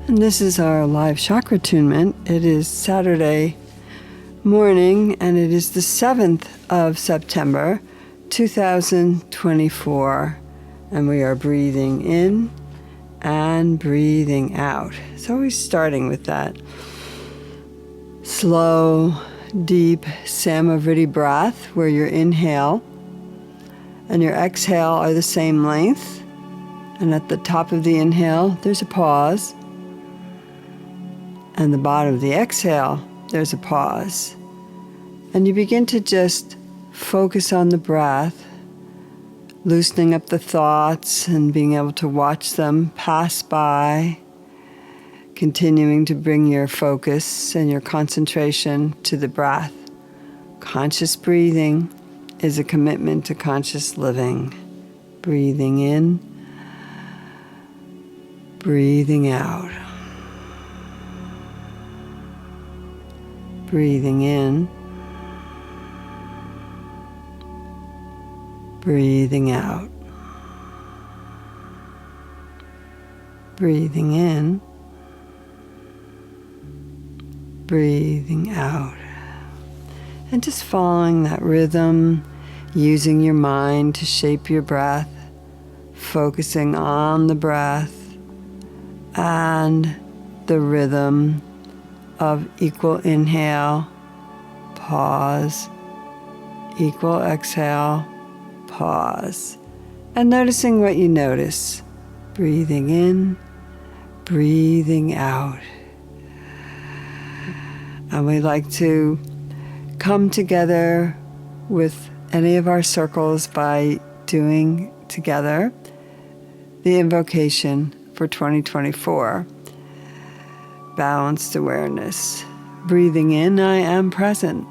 And this is our live chakra attunement. It is Saturday morning, and it is the 7th of September, 2024. And we are breathing in and breathing out. So we're starting with that slow, deep Samavriti breath, where your inhale and your exhale are the same length. And at the top of the inhale, there's a pause. And the bottom of the exhale, there's a pause. And you begin to just focus on the breath, loosening up the thoughts and being able to watch them pass by, continuing to bring your focus and your concentration to the breath. Conscious breathing is a commitment to conscious living. Breathing in, breathing out. Breathing in, breathing out. Breathing in, breathing out. And just following that rhythm, using your mind to shape your breath, focusing on the breath and the rhythm of equal inhale, pause, equal exhale, pause. And noticing what you notice. Breathing in, breathing out. And we like to come together with any of our circles by doing together the invocation for 2024. Balanced awareness. Breathing in, I am present.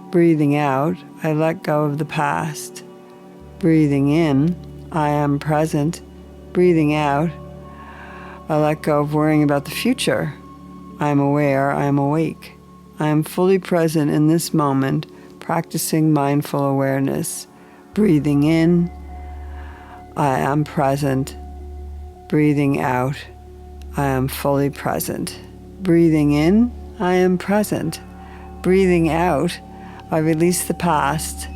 Breathing out, I let go of the past. Breathing in, I am present. Breathing out, I let go of worrying about the future. I am aware, I am awake. I am fully present in this moment, practicing mindful awareness. Breathing in, I am present. Breathing out, I am fully present. Breathing in, I am present. Breathing out, I release the past.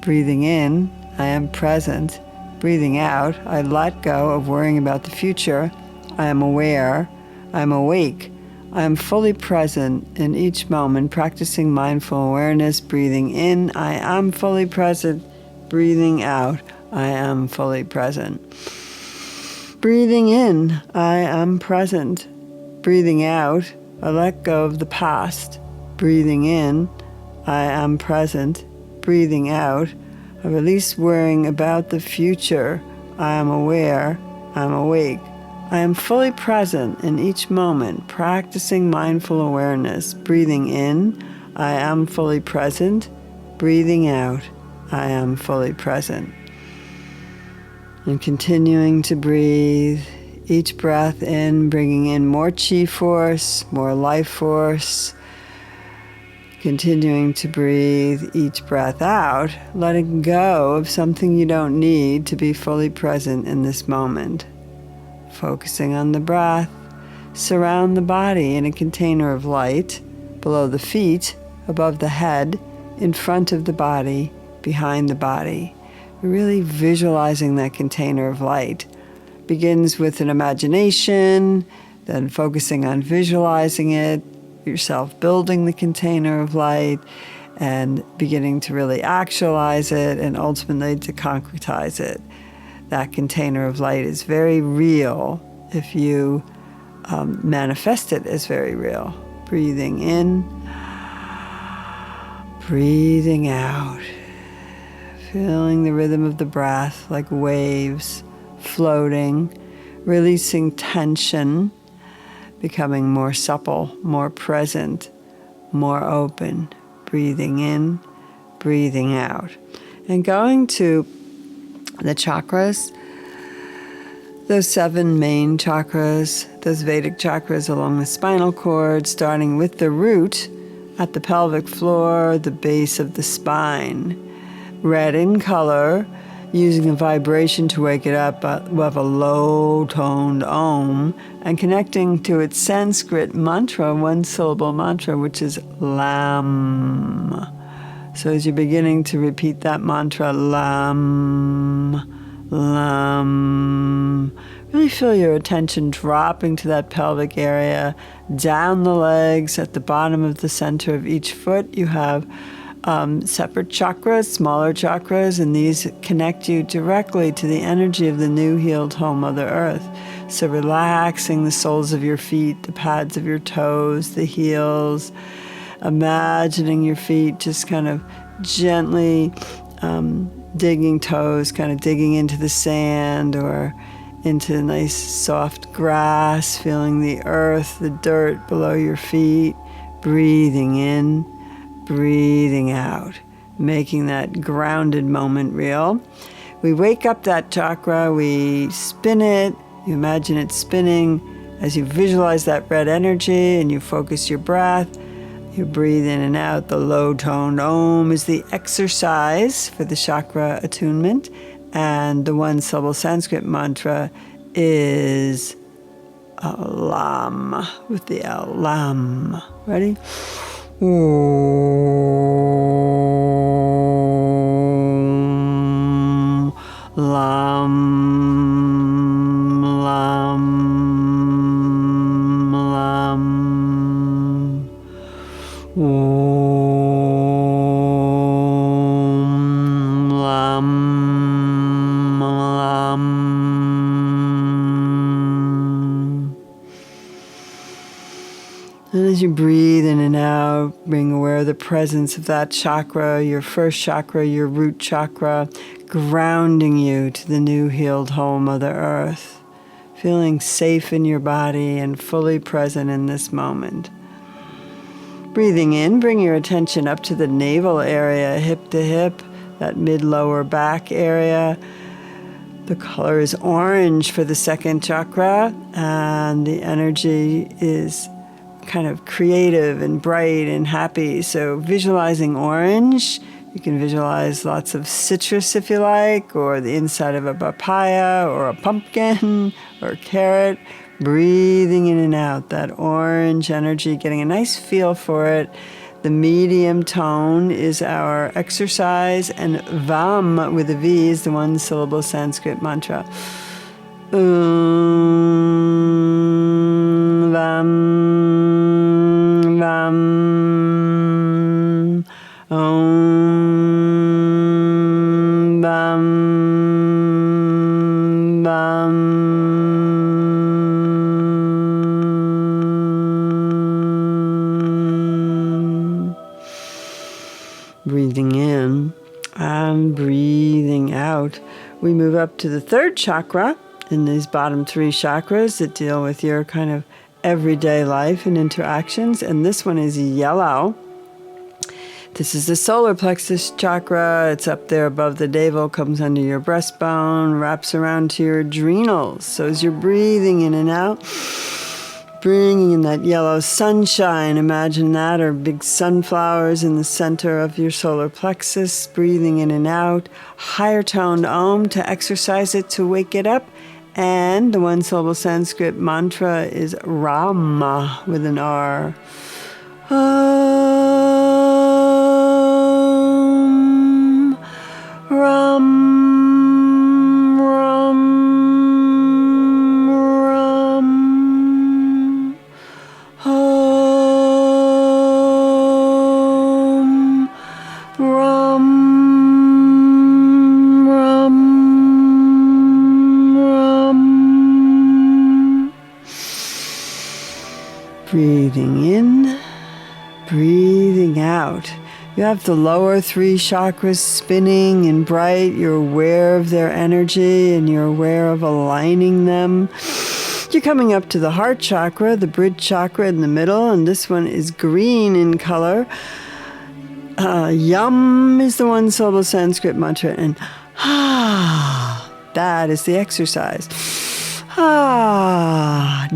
Breathing in, I am present. Breathing out, I let go of worrying about the future. I am aware, I am awake. I am fully present in each moment, practicing mindful awareness. Breathing in, I am fully present. Breathing out, I am fully present. Breathing in, I am present. Breathing out, I let go of the past. Breathing in, I am present. Breathing out, I release worrying about the future. I am aware, I am awake. I am fully present in each moment, practicing mindful awareness. Breathing in, I am fully present. Breathing out, I am fully present. And continuing to breathe, each breath in, bringing in more chi force, more life force. Continuing to breathe each breath out, letting go of something you don't need to be fully present in this moment. Focusing on the breath, surround the body in a container of light, below the feet, above the head, in front of the body, behind the body. Really visualizing that container of light. Begins with an imagination, then focusing on visualizing it, yourself building the container of light, and beginning to really actualize it, and ultimately to concretize it. That container of light is very real if you manifest it as very real. Breathing in, breathing out. Feeling the rhythm of the breath like waves floating, releasing tension, becoming more supple, more present, more open. Breathing in, breathing out. And going to the chakras, those 7 main chakras, those Vedic chakras along the spinal cord, starting with the root at the pelvic floor, the base of the spine. Red in color using a vibration to wake it up. We'll have a low-toned Om, and connecting to its Sanskrit mantra, one-syllable mantra, which is Lam. So as you're beginning to repeat that mantra, Lam, Lam, really feel your attention dropping to that pelvic area, down the legs, at the bottom of the center of each foot. You have separate chakras, smaller chakras, and these connect you directly to the energy of the new healed whole Mother Earth. So relaxing the soles of your feet, the pads of your toes, the heels, imagining your feet just kind of gently digging toes, kind of digging into the sand or into nice soft grass, feeling the earth, the dirt below your feet, breathing in, breathing out, making that grounded moment real. We wake up that chakra, we spin it, you imagine it spinning as you visualize that red energy and you focus your breath. You breathe in and out. The low-toned Om is the exercise for the chakra attunement, and the one-syllable Sanskrit mantra is Lam, with the L, Lam. Ready? Om, Lam, Lam, Lam. Om, Lam, Lam. And as you breathe in and out, being aware of the presence of that chakra, your first chakra, your root chakra, grounding you to the new healed whole Mother Earth, feeling safe in your body and fully present in this moment. Breathing in, bring your attention up to the navel area, hip to hip, that mid-lower back area. The color is orange for the second chakra, and the energy is kind of creative and bright and happy. So visualizing orange, you can visualize lots of citrus if you like, or the inside of a papaya, or a pumpkin, or a carrot. Breathing in and out, that orange energy, getting a nice feel for it. The medium tone is our exercise, and Vam with a V is the one-syllable Sanskrit mantra. Vam, Vam, Om, Vam, Vam. Breathing in and breathing out. We move up to the third chakra in these bottom three chakras that deal with your kind of everyday life and interactions. And this one is yellow. This is the solar plexus chakra. It's up there above the navel, comes under your breastbone, wraps around to your adrenals. So as you're breathing in and out, bringing in that yellow sunshine, imagine that, or big sunflowers in the center of your solar plexus, breathing in and out, higher toned Om to exercise it, to wake it up. And the one-syllable Sanskrit mantra is Rama with an R. Om, Ram, Ram, Ram. Om, Ram, Ram, Ram. Breathing in, breathing out. You have the lower three chakras spinning and bright. You're aware of their energy and you're aware of aligning them. You're coming up to the heart chakra, the bridge chakra in the middle, and this one is green in color. Yum is the one-syllable Sanskrit mantra, and that is the exercise.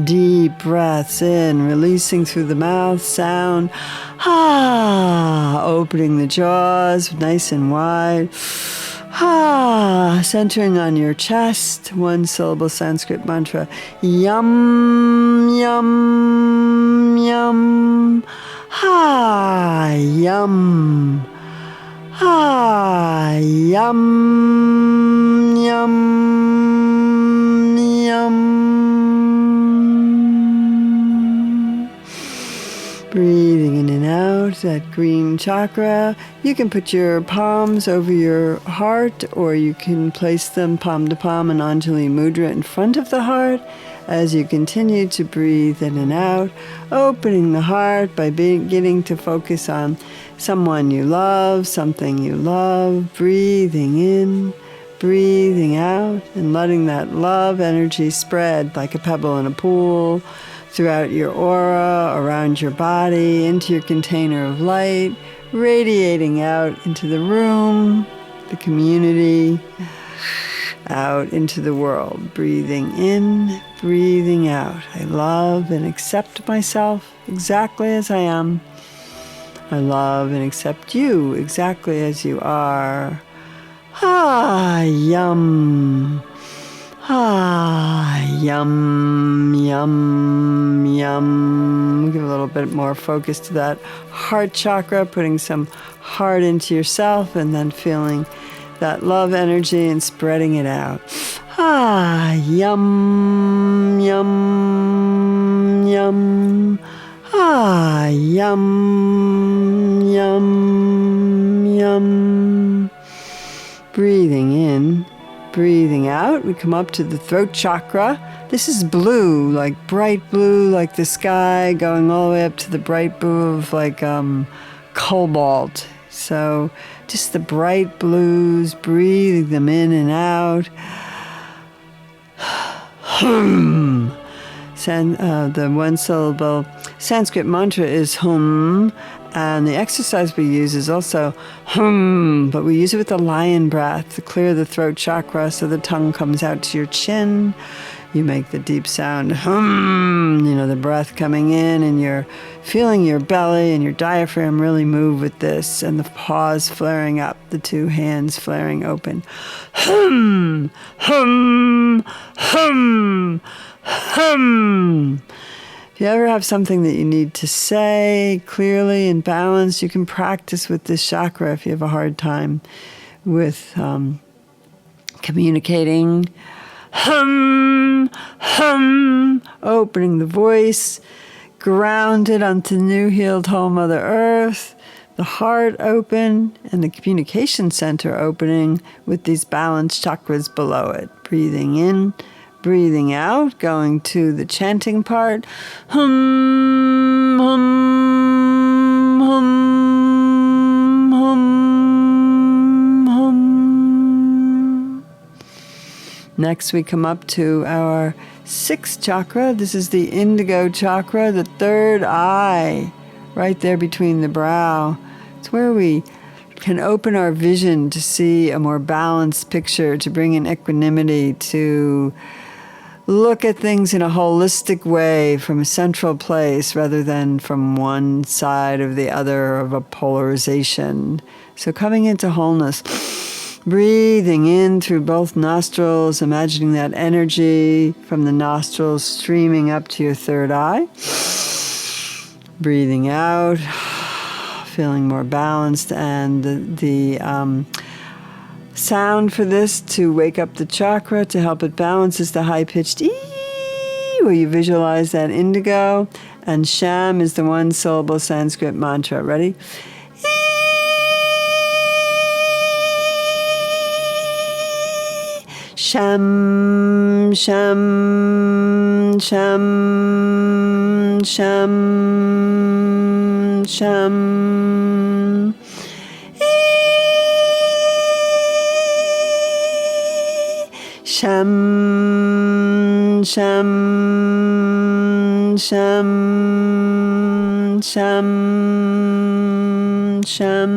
Deep breaths in, releasing through the mouth, sound. Opening the jaws nice and wide. Centering on your chest, one syllable Sanskrit mantra. Yum, yum, yum. Yum. Yum, yum, yum. Breathing in and out, that green chakra. You can put your palms over your heart, or you can place them palm to palm in Anjali Mudra in front of the heart as you continue to breathe in and out, opening the heart by beginning to focus on someone you love, something you love, breathing in, breathing out, and letting that love energy spread like a pebble in a pool, throughout your aura, around your body, into your container of light, radiating out into the room, the community, out into the world. Breathing in, breathing out. I love and accept myself exactly as I am. I love and accept you exactly as you are. Yum. Yum, yum, yum. Give a little bit more focus to that heart chakra, putting some heart into yourself and then feeling that love energy and spreading it out. Yum, yum, yum. Yum, yum, yum. Breathing in. Breathing out, we come up to the throat chakra. This is blue, like bright blue, like the sky, going all the way up to the bright blue of like cobalt. So just the bright blues, breathing them in and out. The one syllable Sanskrit mantra is hum. And the exercise we use is also hum, but we use it with the lion breath to clear the throat chakra so the tongue comes out to your chin. You make the deep sound hum, the breath coming in, and you're feeling your belly and your diaphragm really move with this, and the paws flaring up, the two hands flaring open. Hum, hum, hum, hum. If you ever have something that you need to say clearly and balanced, you can practice with this chakra if you have a hard time with communicating. Hum, hum, opening the voice, grounded onto new healed whole Mother Earth, the heart open, and the communication center opening with these balanced chakras below it. Breathing in. Breathing out, going to the chanting part. Hum, hum, hum, hum, hum. Next, we come up to our sixth chakra. This is the indigo chakra, the third eye, right there between the brow. It's where we can open our vision to see a more balanced picture, to bring in equanimity, to look at things in a holistic way from a central place rather than from one side or the other of a polarization. So coming into wholeness, breathing in through both nostrils, imagining that energy from the nostrils streaming up to your third eye. Breathing out, feeling more balanced, and the sound for this to wake up the chakra, to help it balance, is the high-pitched ee, where you visualize that indigo, and sham is the one syllable Sanskrit mantra. Ready? Sham, sham, sham, sham, sham. Sham, sham, sham, sham, sham.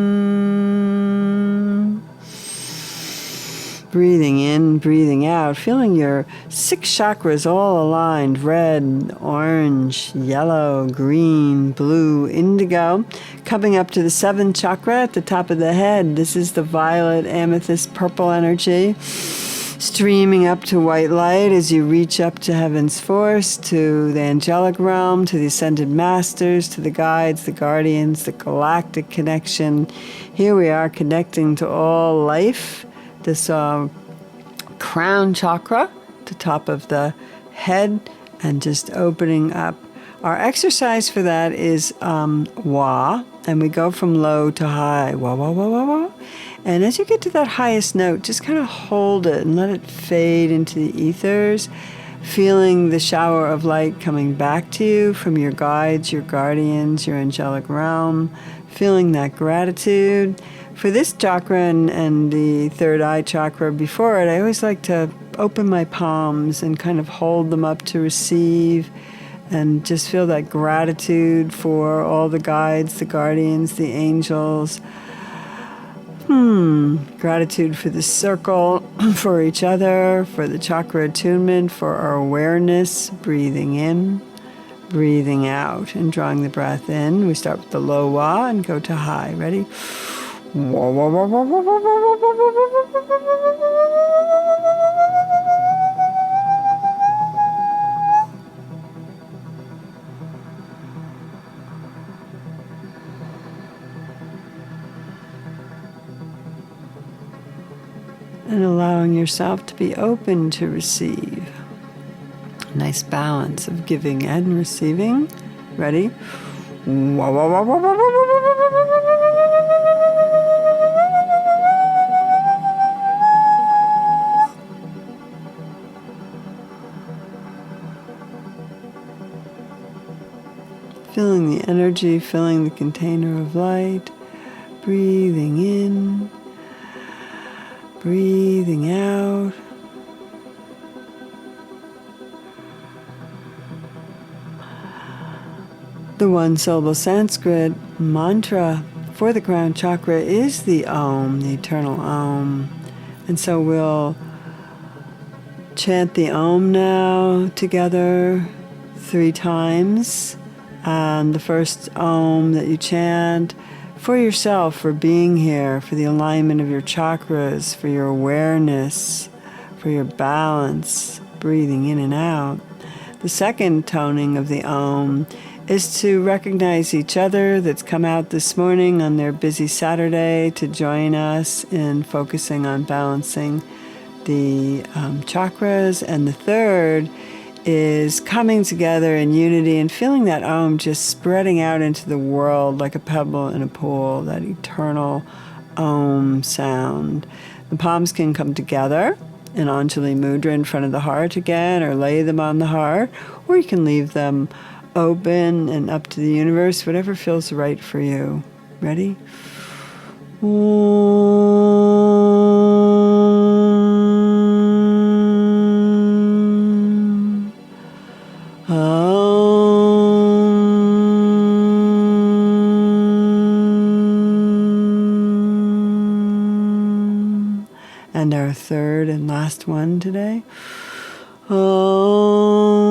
Breathing in, breathing out, feeling your 6 chakras all aligned, red, orange, yellow, green, blue, indigo. Coming up to the 7th chakra at the top of the head. This is the violet, amethyst, purple energy. Streaming up to white light as you reach up to heaven's force, to the angelic realm, to the ascended masters, to the guides, the guardians, the galactic connection. Here we are connecting to all life. This crown chakra, the top of the head, and just opening up. Our exercise for that is wah, and we go from low to high. Wah, wah, wah, wah, wah. And as you get to that highest note, just kind of hold it and let it fade into the ethers, feeling the shower of light coming back to you from your guides, your guardians, your angelic realm, feeling that gratitude. For this chakra and the third eye chakra before it, I always like to open my palms and kind of hold them up to receive and just feel that gratitude for all the guides, the guardians, the angels. Gratitude for the circle, for each other, for the chakra attunement, for our awareness, breathing in, breathing out, and drawing the breath in. We start with the low wah and go to high. Ready? And allowing yourself to be open to receive. A nice balance of giving and receiving. Ready? Feeling the energy, filling the container of light, breathing in, breathing out. The one-syllable Sanskrit mantra for the crown chakra is the Om, the eternal Om. And so we'll chant the Om now together 3 times. And the first Om that you chant for yourself, for being here, for the alignment of your chakras, for your awareness, for your balance, breathing in and out. The second toning of the Om is to recognize each other that's come out this morning on their busy Saturday to join us in focusing on balancing the chakras. And the third is coming together in unity and feeling that Om just spreading out into the world like a pebble in a pool, that eternal Om sound. The palms can come together in Anjali Mudra in front of the heart again, or lay them on the heart, or you can leave them open and up to the universe, whatever feels right for you. Ready? And our third and last one today. Om.